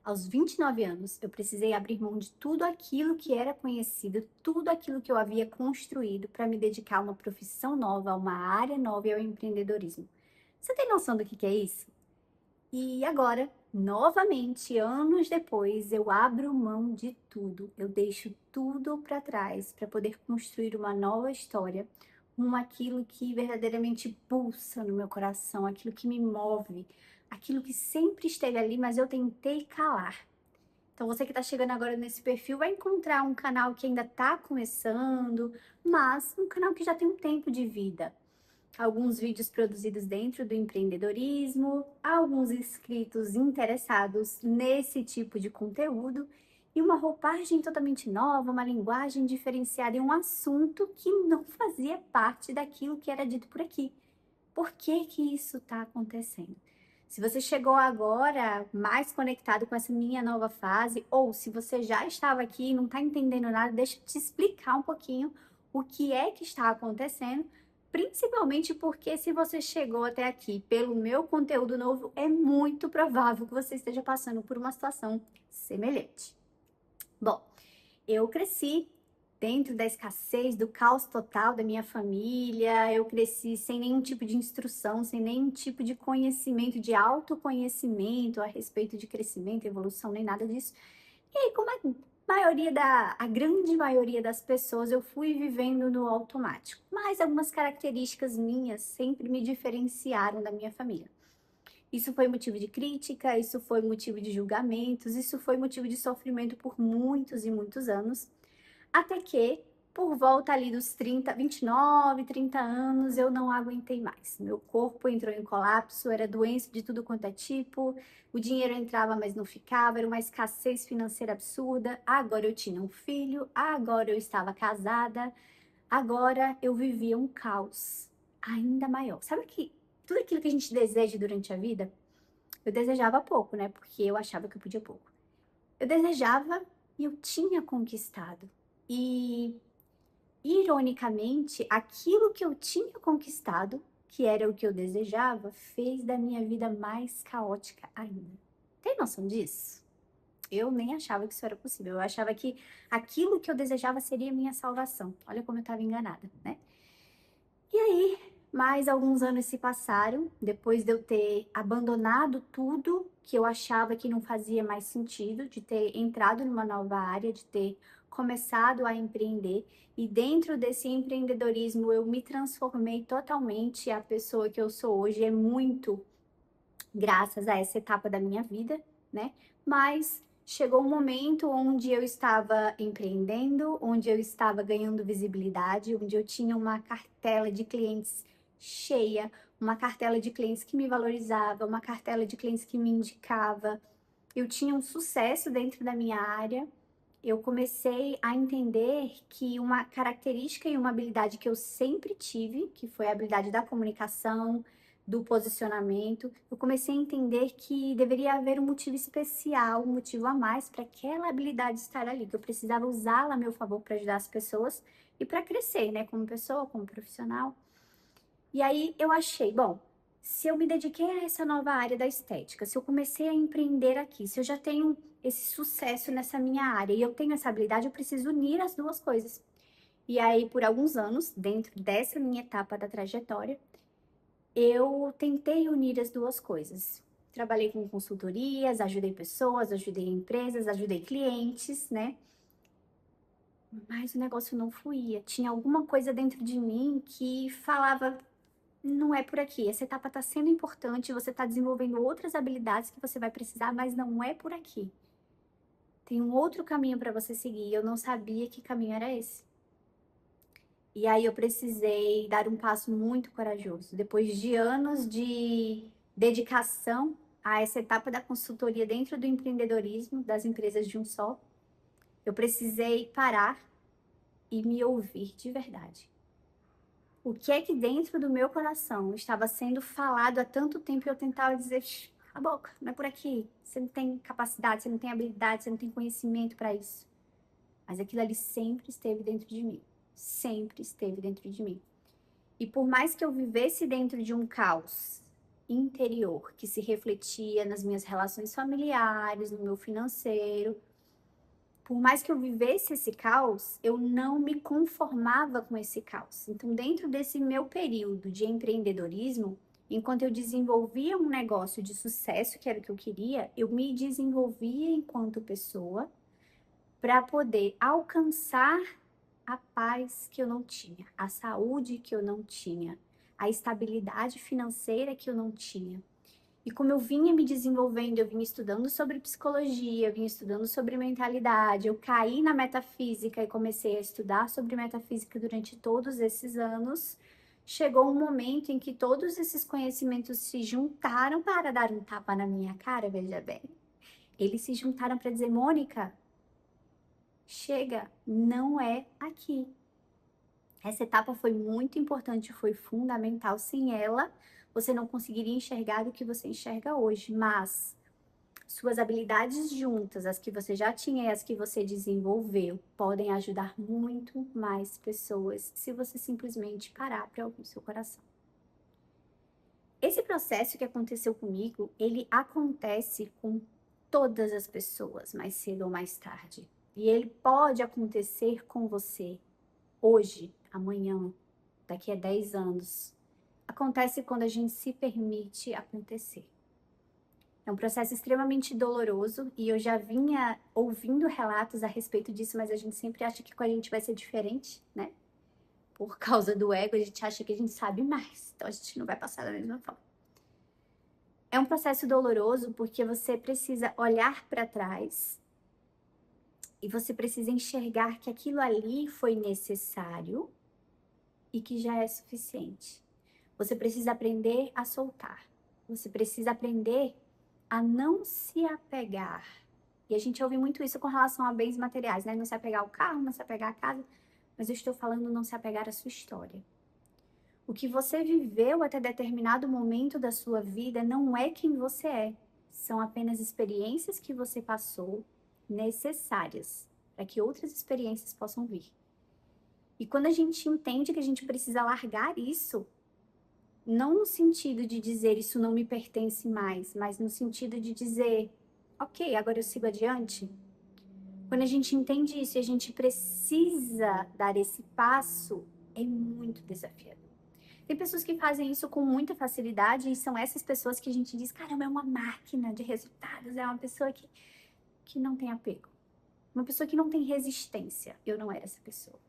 Aos 29 anos, eu precisei abrir mão de tudo aquilo que era conhecido, tudo aquilo que eu havia construído para me dedicar a uma profissão nova, a uma área nova e ao empreendedorismo. Você tem noção do que é isso? E agora, novamente, anos depois, eu abro mão de tudo. Eu deixo tudo para trás para poder construir uma nova história, aquilo que verdadeiramente pulsa no meu coração, aquilo que me move, aquilo que sempre esteve ali, mas eu tentei calar. Então, você que está chegando agora nesse perfil vai encontrar um canal que ainda está começando, mas um canal que já tem um tempo de vida. Alguns vídeos produzidos dentro do empreendedorismo, alguns inscritos interessados nesse tipo de conteúdo e uma roupagem totalmente nova, uma linguagem diferenciada e um assunto que não fazia parte daquilo que era dito por aqui. Por que que isso está acontecendo? Se você chegou agora mais conectado com essa minha nova fase, ou se você já estava aqui e não está entendendo nada, deixa eu te explicar um pouquinho o que é que está acontecendo, principalmente porque se você chegou até aqui pelo meu conteúdo novo, é muito provável que você esteja passando por uma situação semelhante. Bom, eu cresci dentro da escassez, do caos total da minha família. Eu cresci sem nenhum tipo de instrução, sem nenhum tipo de conhecimento, de autoconhecimento a respeito de crescimento, evolução, nem nada disso. E aí, como a grande maioria das pessoas, eu fui vivendo no automático. Mas algumas características minhas sempre me diferenciaram da minha família. Isso foi motivo de crítica, isso foi motivo de julgamentos, isso foi motivo de sofrimento por muitos e muitos anos. Até que, por volta ali dos 30, 29, 30 anos, eu não aguentei mais. Meu corpo entrou em colapso, era doença de tudo quanto é tipo, o dinheiro entrava, mas não ficava, era uma escassez financeira absurda. Agora eu tinha um filho, agora eu estava casada, agora eu vivia um caos ainda maior. Sabe que tudo aquilo que a gente deseja durante a vida, eu desejava pouco, né? Porque eu achava que eu podia pouco. Eu desejava e eu tinha conquistado. E, ironicamente, aquilo que eu tinha conquistado, que era o que eu desejava, fez da minha vida mais caótica ainda. Tem noção disso? Eu nem achava que isso era possível. Eu achava que aquilo que eu desejava seria minha salvação. Olha como eu estava enganada, né? E aí, mais alguns anos se passaram, depois de eu ter abandonado tudo que eu achava que não fazia mais sentido, de ter entrado numa nova área, de ter começado a empreender. E dentro desse empreendedorismo eu me transformei totalmente. A pessoa que eu sou hoje é muito graças a essa etapa da minha vida, né? Mas chegou um momento onde eu estava empreendendo, onde eu estava ganhando visibilidade, onde eu tinha uma cartela de clientes cheia, uma cartela de clientes que me valorizava, uma cartela de clientes que me indicava. Eu tinha um sucesso dentro da minha área. Eu comecei a entender que uma característica e uma habilidade que eu sempre tive, que foi a habilidade da comunicação, do posicionamento, eu comecei a entender que deveria haver um motivo especial, um motivo a mais para aquela habilidade estar ali, que eu precisava usá-la a meu favor para ajudar as pessoas e para crescer, né, como pessoa, como profissional. E aí eu achei, bom, se eu me dediquei a essa nova área da estética, se eu comecei a empreender aqui, se eu já tenho esse sucesso nessa minha área e eu tenho essa habilidade, eu preciso unir as duas coisas. E aí, por alguns anos, dentro dessa minha etapa da trajetória, eu tentei unir as duas coisas. Trabalhei com consultorias, ajudei pessoas, ajudei empresas, ajudei clientes, né? Mas o negócio não fluía. Tinha alguma coisa dentro de mim que falava: não é por aqui. Essa etapa está sendo importante, você está desenvolvendo outras habilidades que você vai precisar, mas não é por aqui. Tem um outro caminho para você seguir. Eu não sabia que caminho era esse. E aí eu precisei dar um passo muito corajoso. Depois de anos de dedicação a essa etapa da consultoria dentro do empreendedorismo das empresas de um só, eu precisei parar e me ouvir de verdade. O que é que dentro do meu coração estava sendo falado há tanto tempo e eu tentava dizer: "Shh, a boca, não é por aqui. Você não tem capacidade, você não tem habilidade, você não tem conhecimento para isso." Mas aquilo ali sempre esteve dentro de mim. Sempre esteve dentro de mim. E por mais que eu vivesse dentro de um caos, interior, que se refletia nas minhas relações familiares, no meu financeiro. Por mais que eu vivesse esse caos, eu não me conformava com esse caos. Então, dentro desse meu período de empreendedorismo, enquanto eu desenvolvia um negócio de sucesso, que era o que eu queria, eu me desenvolvia enquanto pessoa para poder alcançar a paz que eu não tinha, a saúde que eu não tinha, a estabilidade financeira que eu não tinha. E como eu vinha me desenvolvendo, eu vinha estudando sobre psicologia, eu vinha estudando sobre mentalidade, eu caí na metafísica e comecei a estudar sobre metafísica durante todos esses anos. Chegou um momento em que todos esses conhecimentos se juntaram para dar um tapa na minha cara, veja bem. Eles se juntaram para dizer, Mônica, chega, não é aqui. Essa etapa foi muito importante, foi fundamental. Sem ela, você não conseguiria enxergar o que você enxerga hoje, mas suas habilidades juntas, as que você já tinha e as que você desenvolveu, podem ajudar muito mais pessoas se você simplesmente parar para ouvir seu coração. Esse processo que aconteceu comigo, ele acontece com todas as pessoas, mais cedo ou mais tarde. E ele pode acontecer com você hoje, amanhã, daqui a 10 anos. Acontece quando a gente se permite acontecer. É um processo extremamente doloroso e eu já vinha ouvindo relatos a respeito disso, mas a gente sempre acha que com a gente vai ser diferente, né? Por causa do ego, a gente acha que a gente sabe mais, então a gente não vai passar da mesma forma. É um processo doloroso porque você precisa olhar para trás e você precisa enxergar que aquilo ali foi necessário e que já é suficiente. Você precisa aprender a soltar. Você precisa aprender a não se apegar. E a gente ouve muito isso com relação a bens materiais, né? Não se apegar ao carro, não se apegar à casa. Mas eu estou falando não se apegar à sua história. O que você viveu até determinado momento da sua vida não é quem você é. São apenas experiências que você passou necessárias para que outras experiências possam vir. E quando a gente entende que a gente precisa largar isso, não no sentido de dizer isso não me pertence mais, mas no sentido de dizer, ok, agora eu sigo adiante. Quando a gente entende isso e a gente precisa dar esse passo, é muito desafiador. Tem pessoas que fazem isso com muita facilidade e são essas pessoas que a gente diz, caramba, é uma máquina de resultados, é uma pessoa que não tem apego. Uma pessoa que não tem resistência. Eu não era essa pessoa.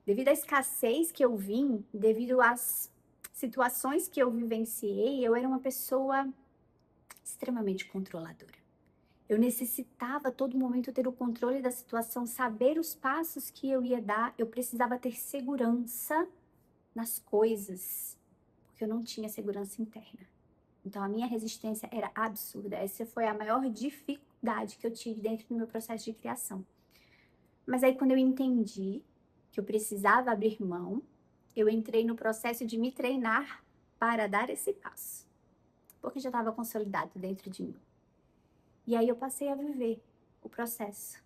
Devido à escassez que eu vim, devido às situações que eu vivenciei, eu era uma pessoa extremamente controladora. Eu necessitava a todo momento ter o controle da situação, saber os passos que eu ia dar, eu precisava ter segurança nas coisas, porque eu não tinha segurança interna. Então a minha resistência era absurda. Essa foi a maior dificuldade que eu tive dentro do meu processo de criação. Mas aí quando eu entendi que eu precisava abrir mão, eu entrei no processo de me treinar para dar esse passo, porque já estava consolidado dentro de mim. E aí eu passei a viver o processo.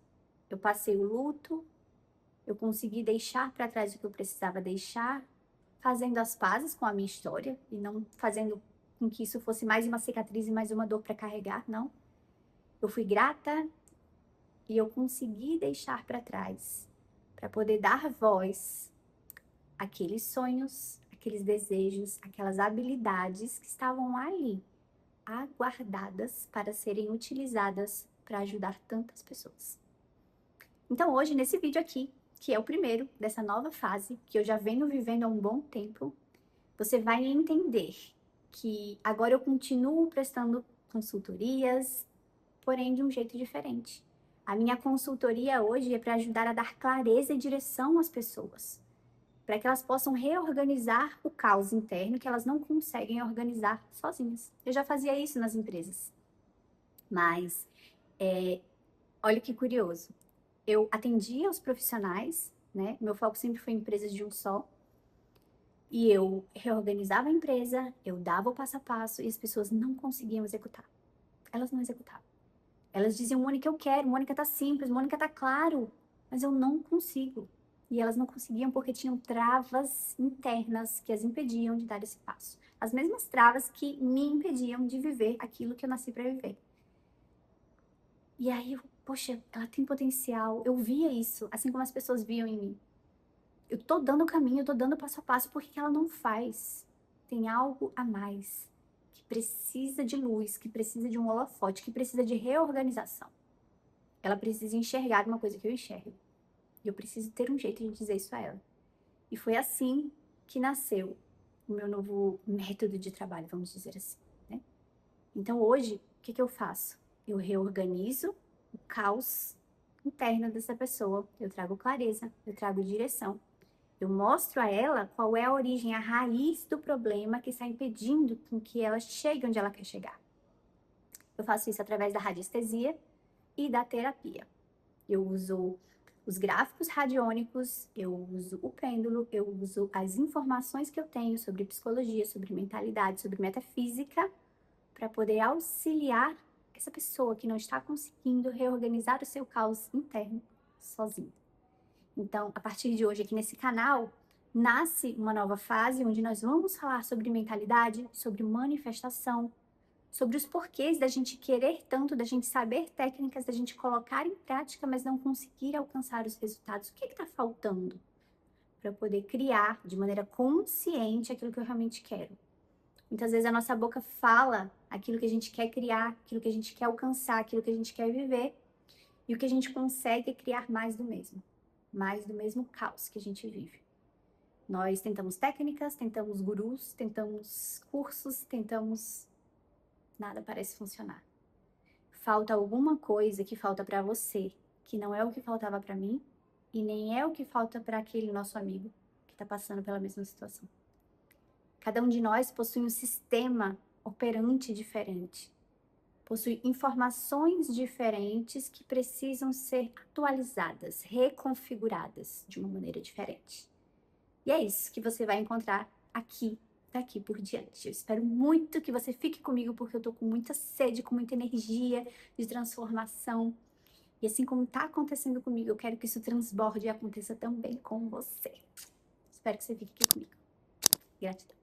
Eu passei o luto, eu consegui deixar para trás o que eu precisava deixar, fazendo as pazes com a minha história e não fazendo com que isso fosse mais uma cicatriz e mais uma dor para carregar, não. Eu fui grata e eu consegui deixar para trás para poder dar voz àqueles sonhos, aqueles desejos, aquelas habilidades que estavam ali, aguardadas para serem utilizadas para ajudar tantas pessoas. Então hoje, nesse vídeo aqui, que é o primeiro dessa nova fase, que eu já venho vivendo há um bom tempo, você vai entender que agora eu continuo prestando consultorias, porém de um jeito diferente. A minha consultoria hoje é para ajudar a dar clareza e direção às pessoas, para que elas possam reorganizar o caos interno que elas não conseguem organizar sozinhas. Eu já fazia isso nas empresas, mas olha que curioso. Eu atendia os profissionais, né? Meu foco sempre foi em empresas de um só. E eu reorganizava a empresa, eu dava o passo a passo e as pessoas não conseguiam executar. Elas não executavam. Elas diziam, Mônica, eu quero, Mônica tá simples, Mônica tá claro, mas eu não consigo. E elas não conseguiam porque tinham travas internas que as impediam de dar esse passo. As mesmas travas que me impediam de viver aquilo que eu nasci para viver. E aí, poxa, ela tem potencial. Eu via isso, assim como as pessoas viam em mim. Eu tô dando o caminho, eu tô dando passo a passo, por que ela não faz? Tem algo a mais, que precisa de luz, que precisa de um holofote, que precisa de reorganização. Ela precisa enxergar uma coisa que eu enxergo. E eu preciso ter um jeito de dizer isso a ela. E foi assim que nasceu o meu novo método de trabalho, vamos dizer assim, né? Então hoje, o que eu faço? Eu reorganizo o caos interno dessa pessoa, eu trago clareza, eu trago direção. Eu mostro a ela qual é a origem, a raiz do problema que está impedindo com que ela chegue onde ela quer chegar. Eu faço isso através da radiestesia e da terapia. Eu uso os gráficos radiônicos, eu uso o pêndulo, eu uso as informações que eu tenho sobre psicologia, sobre mentalidade, sobre metafísica, para poder auxiliar essa pessoa que não está conseguindo reorganizar o seu caos interno sozinha. Então, a partir de hoje, aqui nesse canal, nasce uma nova fase onde nós vamos falar sobre mentalidade, sobre manifestação, sobre os porquês da gente querer tanto, da gente saber técnicas, da gente colocar em prática, mas não conseguir alcançar os resultados. O que está faltando para eu poder criar de maneira consciente aquilo que eu realmente quero? Muitas vezes a nossa boca fala aquilo que a gente quer criar, aquilo que a gente quer alcançar, aquilo que a gente quer viver, e o que a gente consegue é criar mais do mesmo caos que a gente vive. Nós tentamos técnicas, tentamos gurus, tentamos cursos, tentamos... Nada parece funcionar. Falta alguma coisa que falta para você, que não é o que faltava para mim, e nem é o que falta para aquele nosso amigo que está passando pela mesma situação. Cada um de nós possui um sistema operante diferente, possui informações diferentes que precisam ser atualizadas, reconfiguradas de uma maneira diferente. E é isso que você vai encontrar aqui, daqui por diante. Eu espero muito que você fique comigo, porque eu tô com muita sede, com muita energia de transformação. E assim como tá acontecendo comigo, eu quero que isso transborde e aconteça também com você. Espero que você fique aqui comigo. Gratidão.